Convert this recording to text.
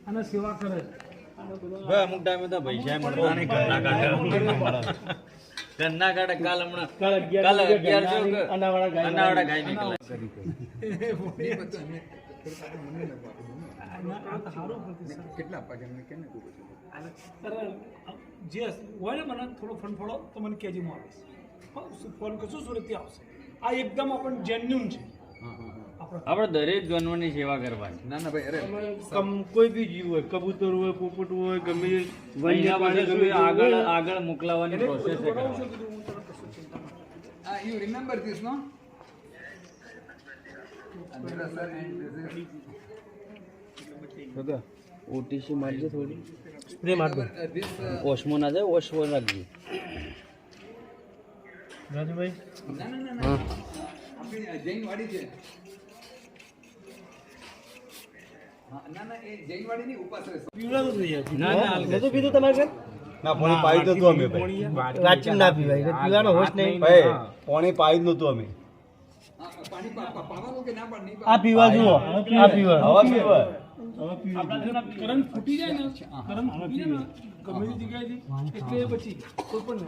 અને સેવા કરે ભાઈ અમુક ટાઈમે તો પૈસા મળતા નહીં ઘરના કાઢે ઘરના કાઢે કાલ હમણાં કાલ 1100 અનાવાડા ગાય નીકળે કેટલા આપવા છે કેમ જે હોય ને મને થોડો ફંડ ફોડો તો મને કહેજો હું આવીશ ફોન કરશું સુરતથી આવશે આ એકદમ આપણને જેન્યુન છે આપણે દરેક જન્મની સેવા કરવાની ના ના ભાઈ અરે કોઈ બી જીવ હોય, કબૂતર હોય, પોપટ હોય, ગમે વન્ય પ્રાણી આગળ આગળ મોકલાવાની પ્રોસેસ છે you remember this no Andhra sir and this is OTC મારજો થોડી સ્પ્રે માર દો this ઓશમો ના જાય ઓશમો રાખજો રાજુભાઈ ના ના ના ના આપણી જૈન વાડી છે હા ના ના એ જૈન વાડી ની ઉપાસ છે પીવડા તો થઈ જાય ના ના નતો પીધું તમારે ઘર ના પાણી પાઈ નતું અમે ભાઈ રાચી ના પીવાય એટલે પીવાનો હોશ નહીં ભાઈ પાણી પાઈ નતું અમે પાણી પાવાનું કે ના પણ નહીં આ પીવા જુઓ આ પીવા હવા પીવા આપણા કરંટ ફૂટી જાય ને કરંટ ફૂટી જાય ને ગમે તે જગ્યાએથી એટલે પછી કોઈ પણ